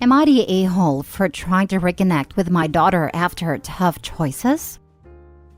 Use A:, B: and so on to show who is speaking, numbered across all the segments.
A: Am I the a-hole for trying to reconnect with my daughter after tough choices?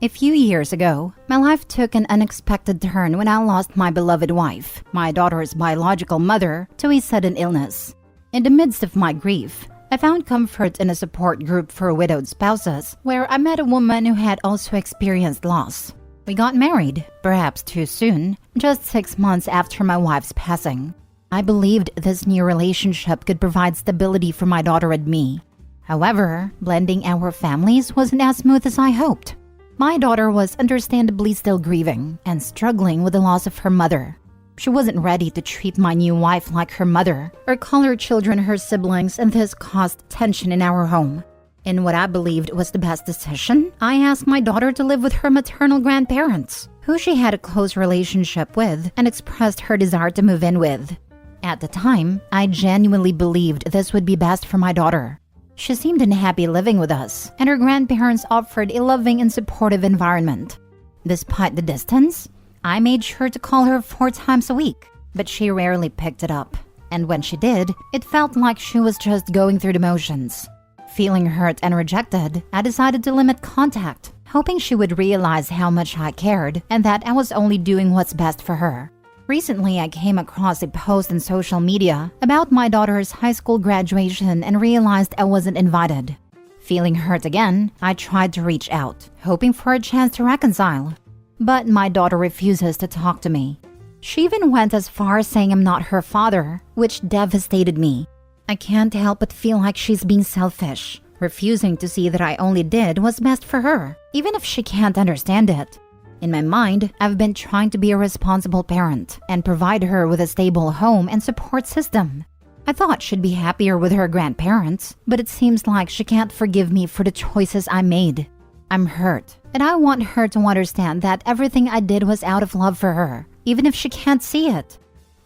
A: A few years ago, my life took an unexpected turn when I lost my beloved wife, my daughter's biological mother, to a sudden illness. In the midst of my grief, I found comfort in a support group for widowed spouses, where I met a woman who had also experienced loss. We got married, perhaps too soon, just 6 months after my wife's passing. I believed this new relationship could provide stability for my daughter and me. However, blending our families wasn't as smooth as I hoped. My daughter was understandably still grieving and struggling with the loss of her mother. She wasn't ready to treat my new wife like her mother or call her children her siblings, and this caused tension in our home. In what I believed was the best decision, I asked my daughter to live with her maternal grandparents, who she had a close relationship with and expressed her desire to move in with. At the time, I genuinely believed this would be best for my daughter. She seemed unhappy living with us, and her grandparents offered a loving and supportive environment. Despite the distance, I made sure to call her 4 times a week, but she rarely picked it up. And when she did, it felt like she was just going through the motions. Feeling hurt and rejected, I decided to limit contact, hoping she would realize how much I cared and that I was only doing what's best for her. Recently, I came across a post on social media about my daughter's high school graduation and realized I wasn't invited. Feeling hurt again, I tried to reach out, hoping for a chance to reconcile. But my daughter refuses to talk to me. She even went as far as saying I'm not her father, which devastated me. I can't help but feel like she's being selfish, refusing to see that I only did what's best for her, even if she can't understand it. In my mind, I've been trying to be a responsible parent and provide her with a stable home and support system. I thought she'd be happier with her grandparents, but it seems like she can't forgive me for the choices I made. I'm hurt, and I want her to understand that everything I did was out of love for her, even if she can't see it.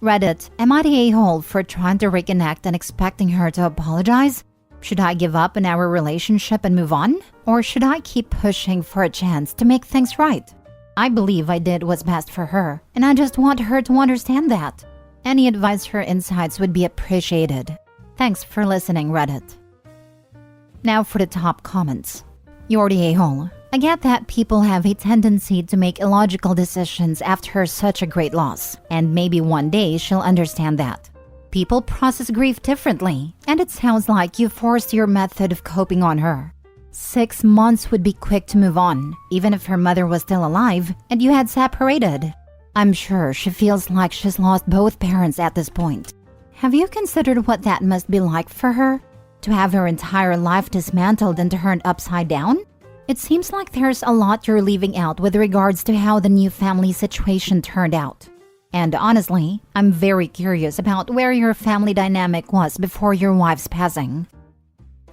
A: Reddit, am I the a-hole for trying to reconnect and expecting her to apologize? Should I give up on our relationship and move on? Or should I keep pushing for a chance to make things right? I believe I did what's best for her, and I just want her to understand that. Any advice or insights would be appreciated. Thanks for listening, Reddit. Now for the top comments. You're the a-hole. I get that people have a tendency to make illogical decisions after such a great loss, and maybe one day she'll understand that. People process grief differently, and it sounds like you forced your method of coping on her. 6 months would be quick to move on, even if her mother was still alive and you had separated. I'm sure she feels like she's lost both parents at this point. Have you considered what that must be like for her? To have her entire life dismantled and turned upside down? It seems like there's a lot you're leaving out with regards to how the new family situation turned out. And honestly, I'm very curious about where your family dynamic was before your wife's passing.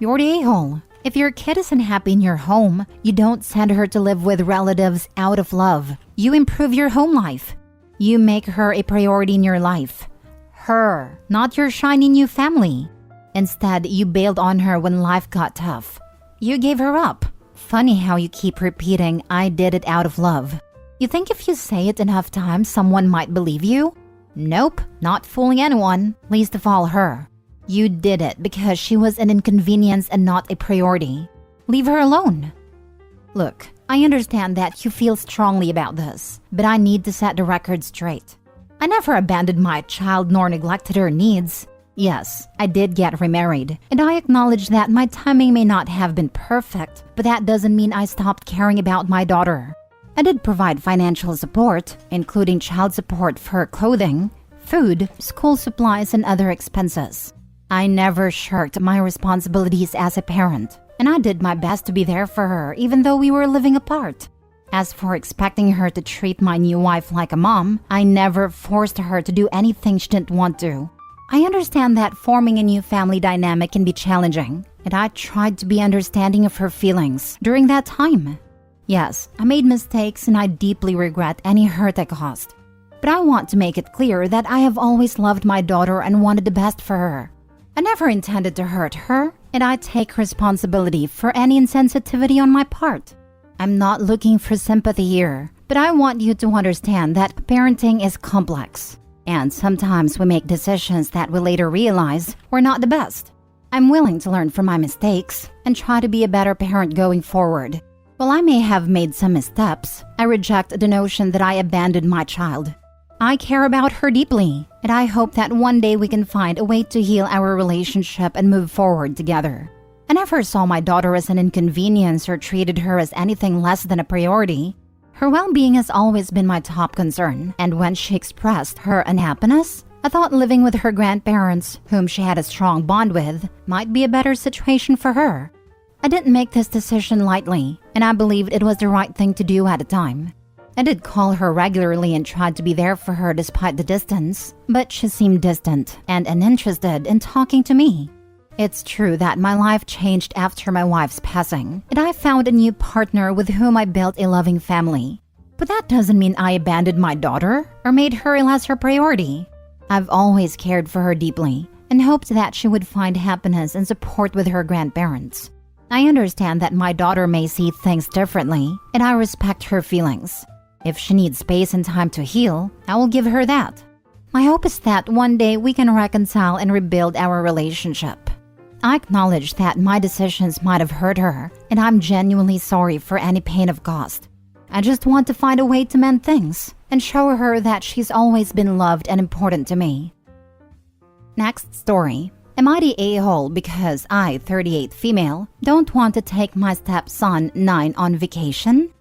A: You're the a-hole. If your kid isn't happy in your home, you don't send her to live with relatives out of love. You improve your home life. You make her a priority in your life. Her, not your shiny new family. Instead, you bailed on her when life got tough. You gave her up. Funny how you keep repeating, I did it out of love. You think if you say it enough times, someone might believe you? Nope, not fooling anyone, least of all her. You did it because she was an inconvenience and not a priority. Leave her alone. Look, I understand that you feel strongly about this, but I need to set the record straight. I never abandoned my child nor neglected her needs. Yes, I did get remarried, and I acknowledge that my timing may not have been perfect, but that doesn't mean I stopped caring about my daughter. I did provide financial support, including child support for clothing, food, school supplies, and other expenses. I never shirked my responsibilities as a parent, and I did my best to be there for her even though we were living apart. As for expecting her to treat my new wife like a mom, I never forced her to do anything she didn't want to. I understand that forming a new family dynamic can be challenging, and I tried to be understanding of her feelings during that time. Yes, I made mistakes and I deeply regret any hurt I caused. But I want to make it clear that I have always loved my daughter and wanted the best for her. I never intended to hurt her, and I take responsibility for any insensitivity on my part. I'm not looking for sympathy here, but I want you to understand that parenting is complex. And sometimes we make decisions that we later realize were not the best. I'm willing to learn from my mistakes and try to be a better parent going forward. While I may have made some missteps, I reject the notion that I abandoned my child. I care about her deeply, and I hope that one day we can find a way to heal our relationship and move forward together. I never saw my daughter as an inconvenience or treated her as anything less than a priority. Her well-being has always been my top concern, and when she expressed her unhappiness, I thought living with her grandparents, whom she had a strong bond with, might be a better situation for her. I didn't make this decision lightly, and I believed it was the right thing to do at the time. I did call her regularly and tried to be there for her despite the distance, but she seemed distant and uninterested in talking to me. It's true that my life changed after my wife's passing, and I found a new partner with whom I built a loving family. But that doesn't mean I abandoned my daughter or made her a lesser priority. I've always cared for her deeply and hoped that she would find happiness and support with her grandparents. I understand that my daughter may see things differently, and I respect her feelings. If she needs space and time to heal, I will give her that. My hope is that one day we can reconcile and rebuild our relationship. I acknowledge that my decisions might have hurt her, and I'm genuinely sorry for any pain I've caused. I just want to find a way to mend things and show her that she's always been loved and important to me. Next story. Am I the a-hole because I, 38 female, don't want to take my stepson, 9, on vacation?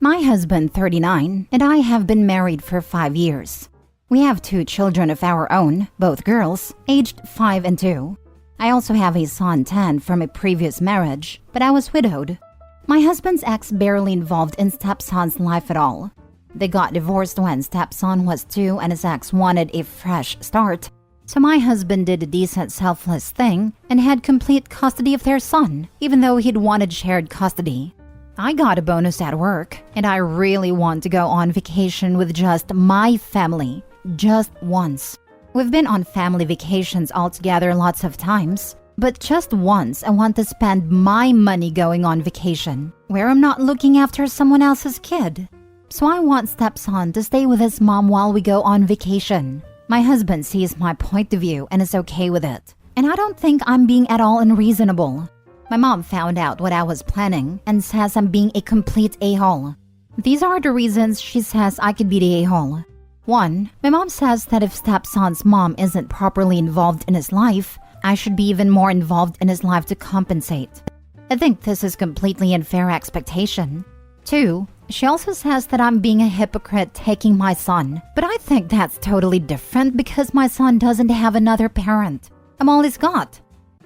A: My husband, 39, and I have been married for 5 years. We have 2 children of our own, both girls, aged 5 and 2. I also have a son, 10, from a previous marriage, but I was widowed. My husband's ex barely involved in stepson's life at all. They got divorced when stepson was 2 and his ex wanted a fresh start. So my husband did a decent selfless thing and had complete custody of their son, even though he'd wanted shared custody. I got a bonus at work, and I really want to go on vacation with just my family, just once. We've been on family vacations all together lots of times, but just once I want to spend my money going on vacation, where I'm not looking after someone else's kid. So I want stepson to stay with his mom while we go on vacation. My husband sees my point of view and is okay with it, and I don't think I'm being at all unreasonable. My mom found out what I was planning and says I'm being a complete a-hole. These are the reasons she says I could be the a-hole. 1, my mom says that if stepson's mom isn't properly involved in his life, I should be even more involved in his life to compensate. I think this is completely unfair expectation. 2, she also says that I'm being a hypocrite taking my son, but I think that's totally different because my son doesn't have another parent. I'm all he's got.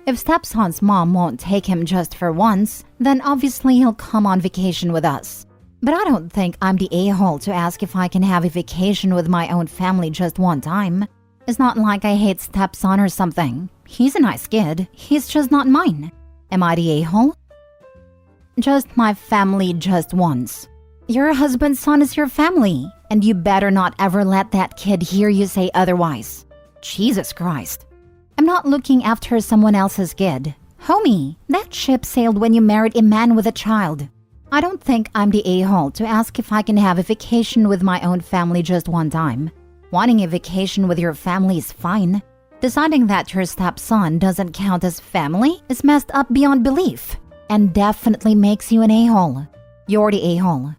A: If stepson's mom won't take him just for once, then obviously he'll come on vacation with us. But I don't think I'm the a-hole to ask if I can have a vacation with my own family just one time. It's not like I hate stepson or something. He's a nice kid. He's just not mine. Am I the a-hole? Just my family just once. Your husband's son is your family, and you better not ever let that kid hear you say otherwise. Jesus Christ. I'm not looking after someone else's kid. Homie, that ship sailed when you married a man with a child. I don't think I'm the a-hole to ask if I can have a vacation with my own family just one time. Wanting a vacation with your family is fine. Deciding that your stepson doesn't count as family is messed up beyond belief, and definitely makes you an a-hole. You're the a-hole.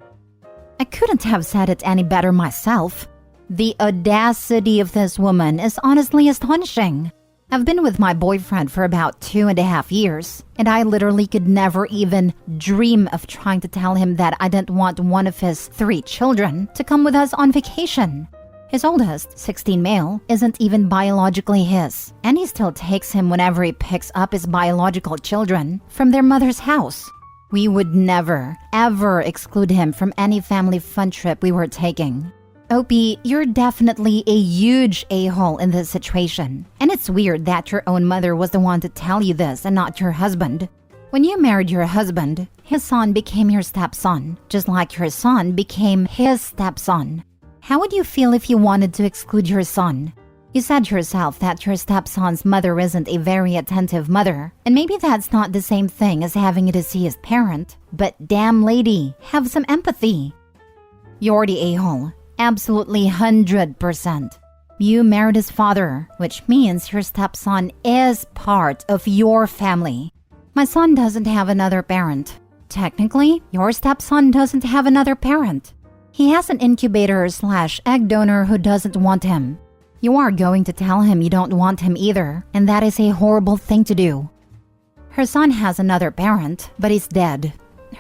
A: I couldn't have said it any better myself. The audacity of this woman is honestly astonishing. I've been with my boyfriend for about 2.5 years, and I literally could never even dream of trying to tell him that I didn't want one of his 3 children to come with us on vacation. His oldest, 16 male, isn't even biologically his, and he still takes him whenever he picks up his biological children from their mother's house. We would never, ever exclude him from any family fun trip we were taking. Opie, you're definitely a huge a-hole in this situation. And it's weird that your own mother was the one to tell you this and not your husband. When you married your husband, his son became your stepson, just like your son became his stepson. How would you feel if you wanted to exclude your son? You said yourself that your stepson's mother isn't a very attentive mother, and maybe that's not the same thing as having a deceased parent, but damn lady, have some empathy. You're the a-hole. Absolutely 100%. You married his father, which means your stepson is part of your family. My son doesn't have another parent. Technically, your stepson doesn't have another parent. He has an incubator/egg donor who doesn't want him. You are going to tell him you don't want him either, and that is a horrible thing to do. Her son has another parent, but he's dead.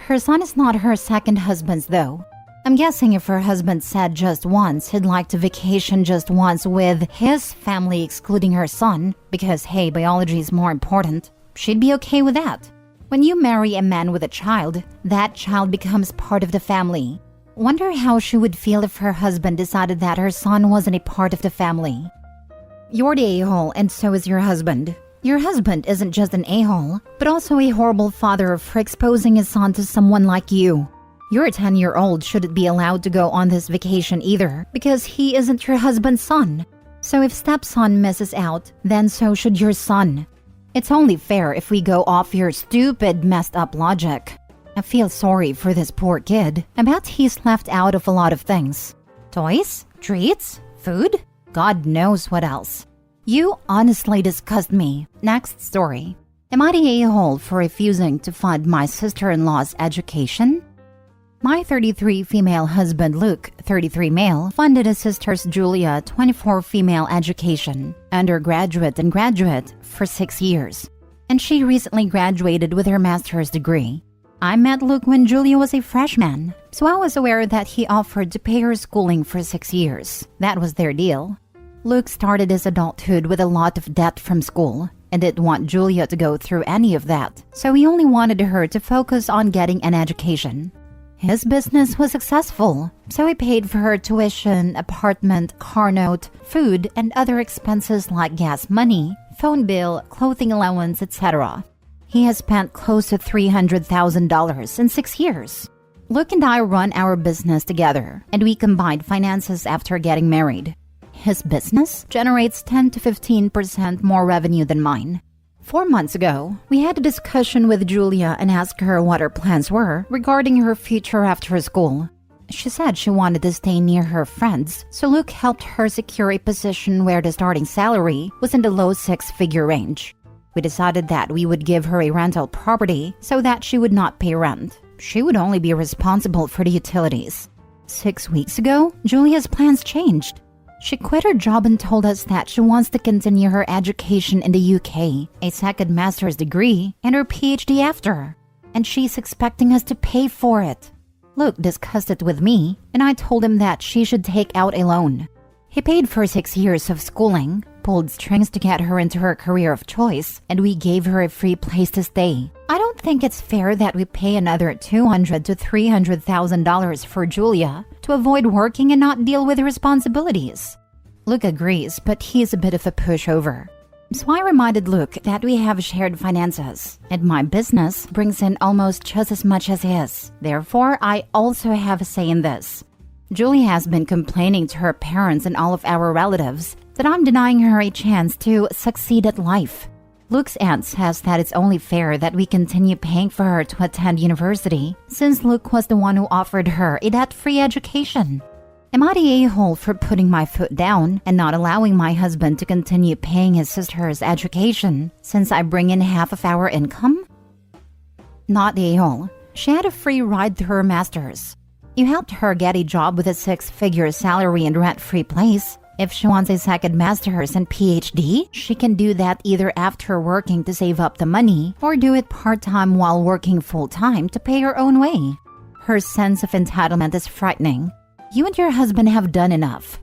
A: Her son is not her second husband's though. I'm guessing if her husband said just once he'd like to vacation just once with his family excluding her son, because hey, biology is more important, she'd be okay with that. When you marry a man with a child, that child becomes part of the family. Wonder how she would feel if her husband decided that her son wasn't a part of the family. You're the a-hole and so is your husband. Your husband isn't just an a-hole, but also a horrible father for exposing his son to someone like you. Your 10-year-old shouldn't be allowed to go on this vacation either, because he isn't your husband's son. So if stepson misses out, then so should your son. It's only fair if we go off your stupid, messed up logic. I feel sorry for this poor kid. I bet he's left out of a lot of things. Toys? Treats? Food? God knows what else. You honestly disgust me. Next story. Am I the a-hole for refusing to fund my sister-in-law's education? My 33 female husband Luke, 33 male, funded his sister's Julia, 24 female education, undergraduate and graduate, for 6 years. And she recently graduated with her master's degree. I met Luke when Julia was a freshman, so I was aware that he offered to pay her schooling for 6 years. That was their deal. Luke started his adulthood with a lot of debt from school and didn't want Julia to go through any of that, so he only wanted her to focus on getting an education. His business was successful, so he paid for her tuition, apartment, car note, food, and other expenses like gas money, phone bill, clothing allowance, etc. He has spent close to $300,000 in 6 years. Luke and I run our business together, and we combined finances after getting married. His business generates 10 to 15% more revenue than mine. 4 months ago, we had a discussion with Julia and asked her what her plans were regarding her future after school. She said she wanted to stay near her friends, so Luke helped her secure a position where the starting salary was in the low six-figure range. We decided that we would give her a rental property so that she would not pay rent. She would only be responsible for the utilities. 6 weeks ago, Julia's plans changed. She quit her job and told us that she wants to continue her education in the UK, a second master's degree, and her PhD after. And she's expecting us to pay for it. Luke discussed it with me, and I told him that she should take out a loan. He paid for 6 years of schooling, pulled strings to get her into her career of choice, and we gave her a free place to stay. I don't think it's fair that we pay another $200,000 to $300,000 for Julia to avoid working and not deal with responsibilities. Luke agrees, but he's a bit of a pushover. So I reminded Luke that we have shared finances, and my business brings in almost just as much as his. Therefore, I also have a say in this. Julie has been complaining to her parents and all of our relatives that I'm denying her a chance to succeed at life. Luke's aunt says that it's only fair that we continue paying for her to attend university, since Luke was the one who offered her a debt-free education. Am I the a-hole for putting my foot down and not allowing my husband to continue paying his sister's education since I bring in half of our income? Not the a-hole. She had a free ride through her master's. You helped her get a job with a six-figure salary and rent-free place. If she wants a second master's and PhD, she can do that either after working to save up the money or do it part-time while working full-time to pay her own way. Her sense of entitlement is frightening. You and your husband have done enough.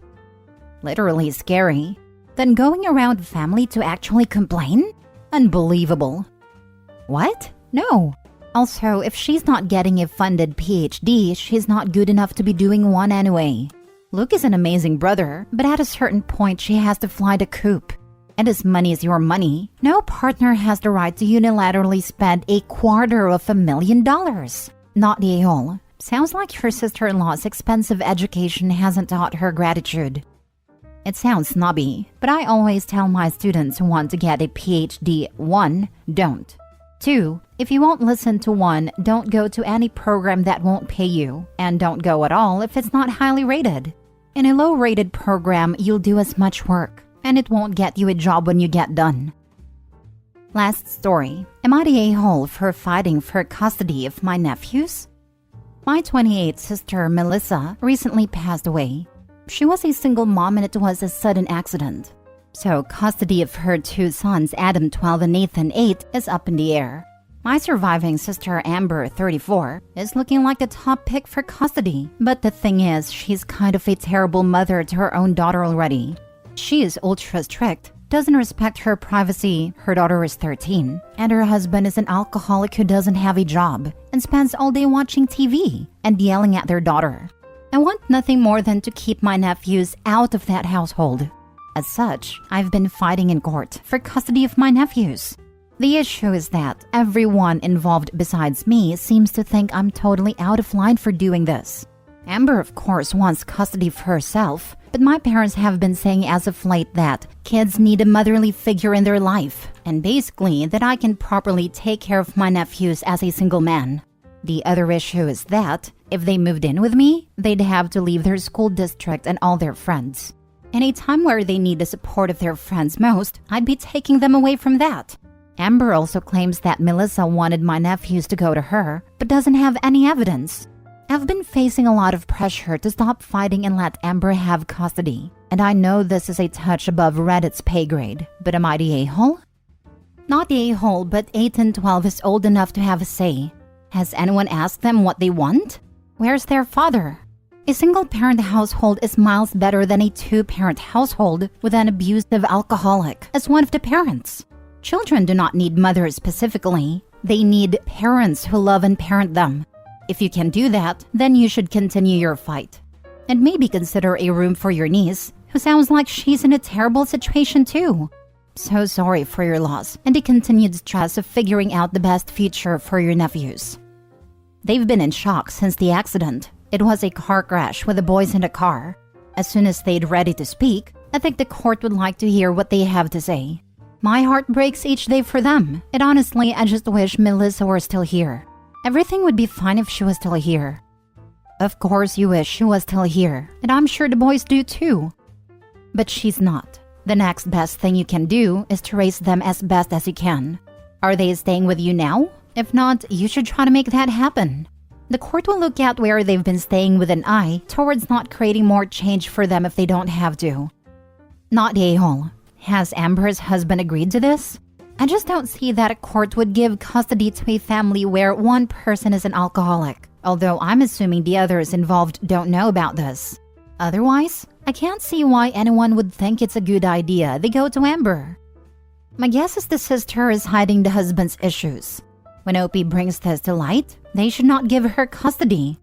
A: Literally scary. Then going around family to actually complain? Unbelievable. What? No. Also, if she's not getting a funded PhD, she's not good enough to be doing one anyway. Luke is an amazing brother, but at a certain point she has to fly the coop. And as money is your money, no partner has the right to unilaterally spend $250,000. Not the a-hole. Sounds like her sister-in-law's expensive education hasn't taught her gratitude. It sounds snobby, but I always tell my students who want to get a PhD, 1, don't. 2, if you won't listen to one, don't go to any program that won't pay you, and don't go at all if it's not highly rated. In a low-rated program, you'll do as much work, and it won't get you a job when you get done. Last story. Am I the a-hole for fighting for custody of my nephews? My 28th sister, Melissa, recently passed away. She was a single mom and it was a sudden accident. So custody of her two sons, Adam 12 and Nathan 8, is up in the air. My surviving sister, Amber 34, is looking like the top pick for custody. But the thing is, she's kind of a terrible mother to her own daughter already. She is ultra strict, doesn't respect her privacy, her daughter is 13, and her husband is an alcoholic who doesn't have a job and spends all day watching TV and yelling at their daughter. I want nothing more than to keep my nephews out of that household. As such, I've been fighting in court for custody of my nephews. The issue is that everyone involved besides me seems to think I'm totally out of line for doing this. Amber, of course, wants custody of herself, but my parents have been saying as of late that kids need a motherly figure in their life, and basically that I can properly take care of my nephews as a single man. The other issue is that if they moved in with me, they'd have to leave their school district and all their friends. In a time where they need the support of their friends most, I'd be taking them away from that. Amber also claims that Melissa wanted my nephews to go to her, but doesn't have any evidence. I've been facing a lot of pressure to stop fighting and let Amber have custody. And I know this is a touch above Reddit's pay grade, but am I the a-hole? Not the a-hole, but 8 and 12 is old enough to have a say. Has anyone asked them what they want? Where's their father? A single-parent household is miles better than a two-parent household with an abusive alcoholic as one of the parents. Children do not need mothers specifically. They need parents who love and parent them. If you can do that, then you should continue your fight. And maybe consider a room for your niece, who sounds like she's in a terrible situation too. So sorry for your loss and the continued stress of figuring out the best future for your nephews. They've been in shock since the accident. It was a car crash with the boys in the car. As soon as they'd ready to speak, I think the court would like to hear what they have to say. My heart breaks each day for them, and honestly, I just wish Melissa were still here. Everything would be fine if she was still here. Of course you wish she was still here, and I'm sure the boys do too. But she's not. The next best thing you can do is to raise them as best as you can. Are they staying with you now? If not, you should try to make that happen. The court will look at where they've been staying with an eye towards not creating more change for them if they don't have to. Not the a-hole. Has Amber's husband agreed to this? I just don't see that a court would give custody to a family where one person is an alcoholic, although I'm assuming the others involved don't know about this. Otherwise, I can't see why anyone would think it's a good idea they go to Amber. My guess is the sister is hiding the husband's issues. When OP brings this to light, they should not give her custody.